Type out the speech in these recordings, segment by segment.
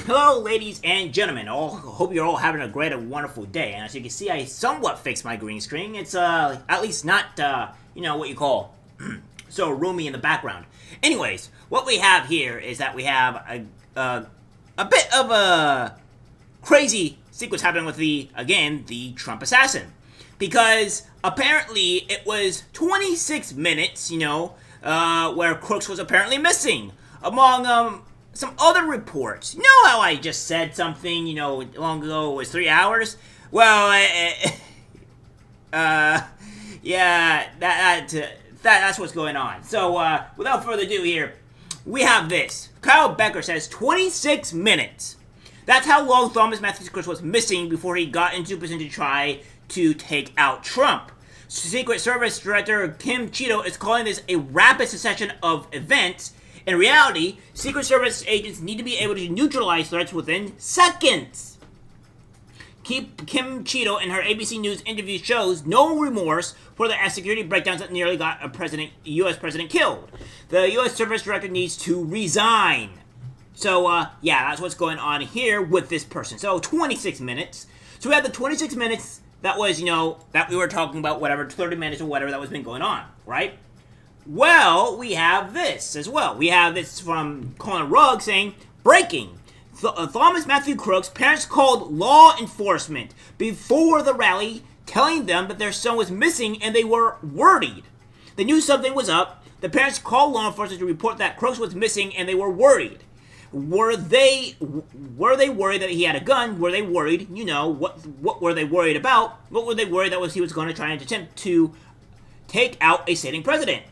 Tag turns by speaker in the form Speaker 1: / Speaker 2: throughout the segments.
Speaker 1: Hello, ladies and gentlemen. Hope you're all having a great and wonderful day. And as you can see, I somewhat fixed my green screen. It's at least not what you call so roomy in the background. Anyways, what we have here is that we have a bit of a crazy sequence happening with the Trump assassin, because apparently it was 26 minutes, where Crooks was apparently missing among some other reports. You know how I just said something, long ago it was 3 hours? Well, yeah, that's what's going on. So, without further ado here, we have this. Kyle Becker says 26 minutes. That's how long Thomas Matthews Crooks was missing before he got into position to try to take out Trump. Secret Service Director Kim Cheeto is calling this a rapid succession of events. In reality, Secret Service agents need to be able to neutralize threats within seconds. Kim Cheeto in her ABC News interview shows no remorse for the security breakdowns that nearly got a U.S. president killed. The U.S. Service Director needs to resign. So, yeah, that's what's going on here with this person. So, 26 minutes. So, we have the 26 minutes that was, that we were talking about, whatever, 30 minutes or whatever that was been going on, right? Well, we have this as well. We have this from Colin Rugg saying, breaking. Thomas Matthew Crooks' parents called law enforcement before the rally, telling them that their son was missing and they were worried. They knew something was up. The parents called law enforcement to report that Crooks was missing and they were worried. Were they worried that he had a gun? Were they worried, what were they worried about? What were they worried that he was going to try and attempt to take out a sitting president?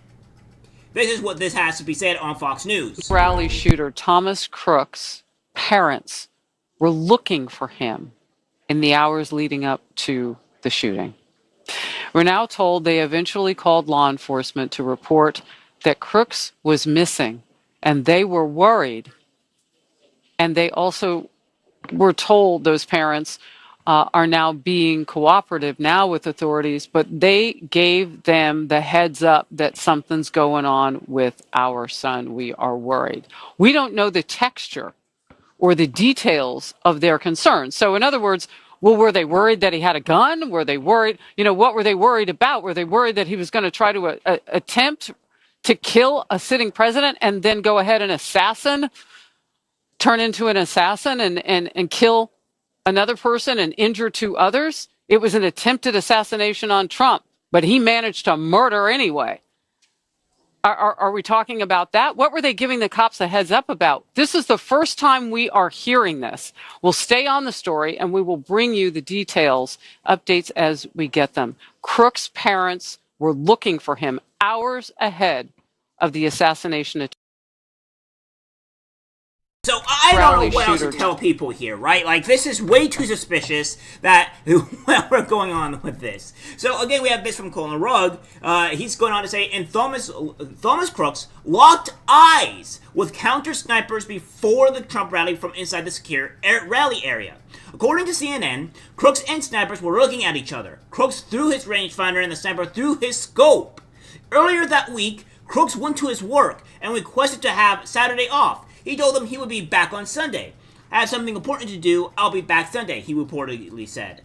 Speaker 1: This is what this has to be said on Fox News.
Speaker 2: Rally shooter Thomas Crooks' parents were looking for him in the hours leading up to the shooting. We're now told they eventually called law enforcement to report that Crooks was missing, and they were worried. And they also were told, those parents are now being cooperative now with authorities, but they gave them the heads up that something's going on with our son. We are worried. We don't know the texture or the details of their concerns. So in other words, well, were they worried that he had a gun? Were they worried? What were they worried about? Were they worried that he was going to try to attempt to kill a sitting president and then go ahead and turn into an assassin and kill another person and injure two others? It was an attempted assassination on Trump, but he managed to murder anyway. Are we talking about that? What were they giving the cops a heads up about? This is the first time we are hearing this. We'll stay on the story and we will bring you the details, updates as we get them. Crooks' parents were looking for him hours ahead of the assassination attempt.
Speaker 1: So I don't know what else to tell people here, right? Like, this is way too suspicious that we're going on with this. So again, we have this from Colin Rugg. He's going on to say, and Thomas Crooks locked eyes with counter snipers before the Trump rally from inside the secure rally area. According to CNN, Crooks and snipers were looking at each other. Crooks threw his rangefinder and the sniper threw his scope. Earlier that week, Crooks went to his work and requested to have Saturday off. He told them he would be back on Sunday. I have something important to do. I'll be back Sunday, he reportedly said.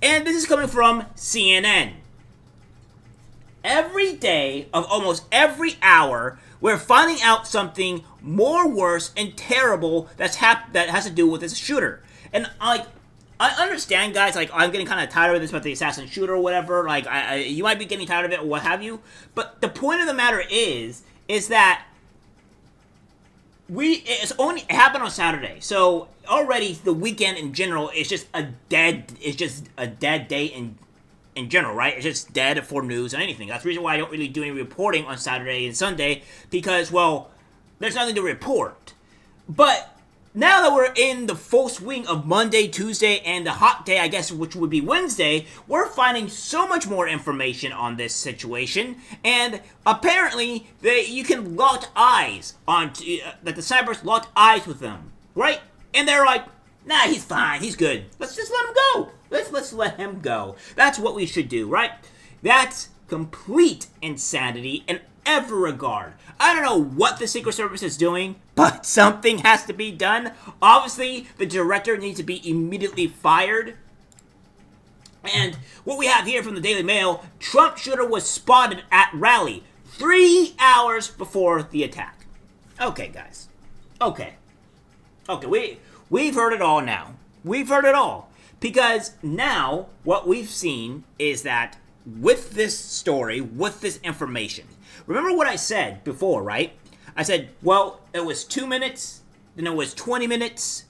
Speaker 1: And this is coming from CNN. Every day of almost every hour, we're finding out something more worse and terrible that has to do with this shooter. And I understand, guys, I'm getting kind of tired of this about the assassin shooter or whatever. You might be getting tired of it or what have you. But the point of the matter is that it happened on Saturday, so already the weekend in general is just a dead day in general, right? It's just dead for news and anything. That's the reason why I don't really do any reporting on Saturday and Sunday, because, well, there's nothing to report. But now that we're in the full swing of Monday, Tuesday, and the hot day, I guess, which would be Wednesday, we're finding so much more information on this situation, and apparently you can lock eyes on that the snipers locked eyes with them, right? And they're like, nah, he's fine, he's good. Let's just let him go. Let's let him go. That's what we should do, right? That's complete insanity, and every regard. I don't know what the Secret Service is doing, but something has to be done. Obviously, the director needs to be immediately fired. And what we have here from the Daily Mail, Trump shooter was spotted at rally 3 hours before the attack. Okay, guys. Okay, we've heard it all now. We've heard it all. Because now, what we've seen is that with this story, with this information, remember what I said before, right? I said, well, it was 2 minutes, then it was 20 minutes,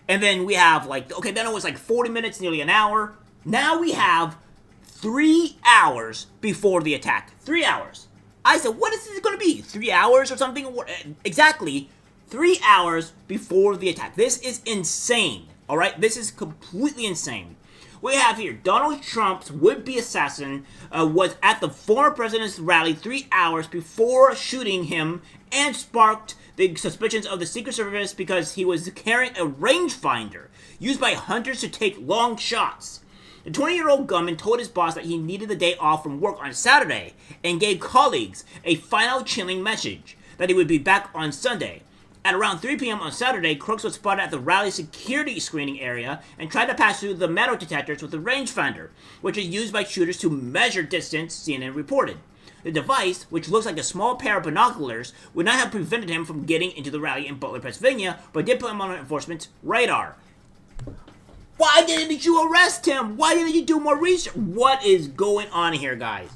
Speaker 1: and then we have then it was 40 minutes, nearly an hour. Now we have 3 hours before the attack. 3 hours. I said, what is this going to be? 3 hours or something? Exactly 3 hours before the attack. This is insane. All right? This is completely insane. We have here, Donald Trump's would-be assassin was at the former president's rally 3 hours before shooting him and sparked the suspicions of the Secret Service because he was carrying a rangefinder used by hunters to take long shots. The 20-year-old gunman told his boss that he needed the day off from work on Saturday and gave colleagues a final chilling message that he would be back on Sunday. At around 3 p.m. on Saturday, Crooks was spotted at the rally security screening area and tried to pass through the metal detectors with a rangefinder, which is used by shooters to measure distance, CNN reported. The device, which looks like a small pair of binoculars, would not have prevented him from getting into the rally in Butler, Pennsylvania, but did put him on enforcement's radar. Why didn't you arrest him? Why didn't you do more research? What is going on here, guys?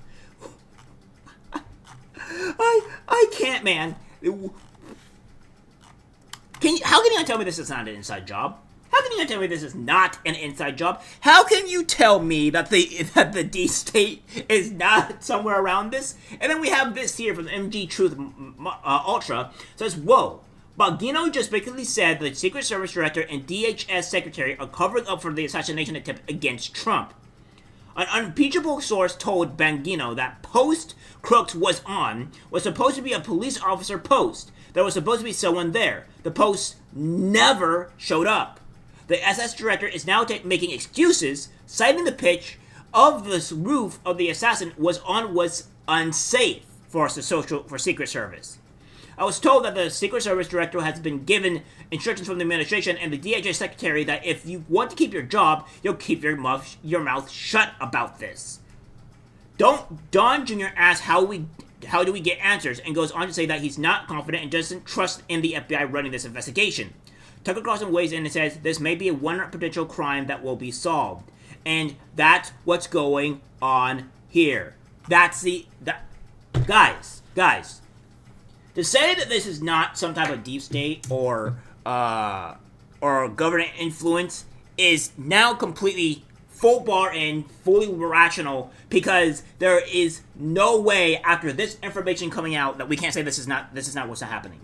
Speaker 1: I can't, man. How can you tell me this is not an inside job? How can you tell me this is not an inside job? How can you tell me that the D state is not somewhere around this? And then we have this here from MG Truth Ultra says, whoa. Bongino just basically said the Secret Service Director and DHS Secretary are covering up for the assassination attempt against Trump. An unimpeachable source told Bongino that post Crooks was supposed to be a police officer post. There was supposed to be someone there. The post never showed up. The SS Director is now making excuses, citing the pitch of the roof of the assassin was unsafe for Secret Service. I was told that the Secret Service Director has been given instructions from the administration and the DHS Secretary that if you want to keep your job, you'll keep your mouth shut about this. Don Jr. asks how do we get answers and goes on to say that he's not confident and doesn't trust in the FBI running this investigation. Tucker Carlson weighs in and says this may be one potential crime that will be solved. And that's what's going on here. Guys. To say that this is not some type of deep state or government influence is now completely full bar and fully rational, because there is no way after this information coming out that we can't say this is not what's happening.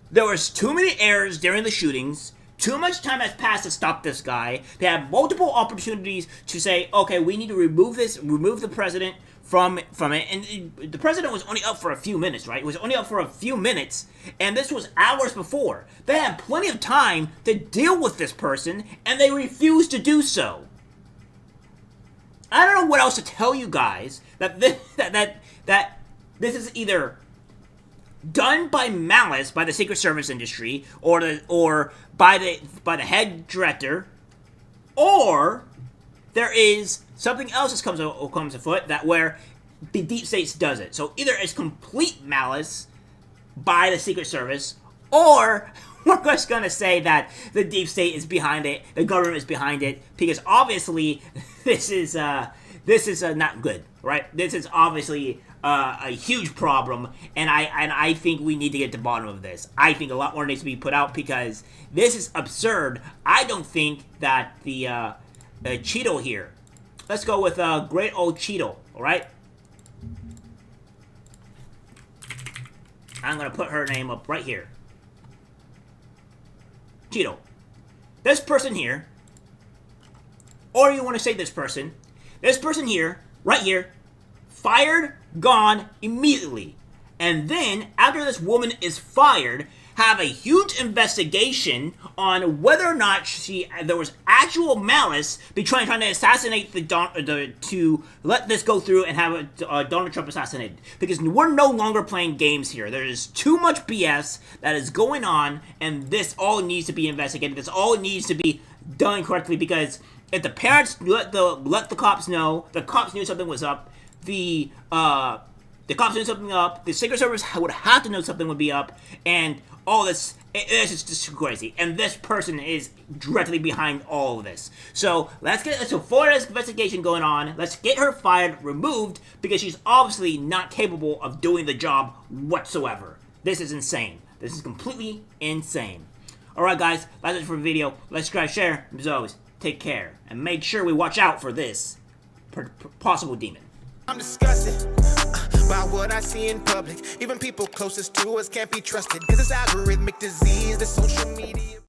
Speaker 1: There was too many errors during the shootings. Too much time has passed to stop this guy. They have multiple opportunities to say, okay, we need to remove the president from it. And the president was only up for a few minutes, right? It was only up for a few minutes, and this was hours before. They had plenty of time to deal with this person, and they refused to do so. I don't know what else to tell you guys. That this is either done by malice by the Secret Service industry or by the head director, or there is something else that comes afoot that where the deep state does it. So either it's complete malice by the Secret Service, or we're just gonna say that the deep state is behind it, the government is behind it, because obviously this is not good, right? This is obviously a huge problem, and I think we need to get to the bottom of this. I think a lot more needs to be put out because this is absurd. I don't think that the Cheeto here. Let's go with great old Cheeto, all right? I'm gonna put her name up right here. Cheeto. This person here, or you want to say this person here, right here, fired, gone immediately. And then, after this woman is fired, have a huge investigation on whether or not there was actual malice between trying to assassinate to let this go through and have Donald Trump assassinated. Because we're no longer playing games here. There is too much BS that is going on, and this all needs to be investigated. This all needs to be done correctly, because if the parents let the cops know, the cops knew something was up, the cops knew something up, the Secret Service would have to know something would be up, and all this, it's just crazy. And this person is directly behind all of this. So let's get a Florida's investigation going on. Let's get her fired, removed, because she's obviously not capable of doing the job whatsoever. This is insane. This is completely insane. Alright guys, that's it for the video. Let's try to share. As always, take care. And make sure we watch out for this possible demon.
Speaker 3: I'm disgusted by what I see in public. Even people closest to us can't be trusted, 'cause it's algorithmic disease, the social media.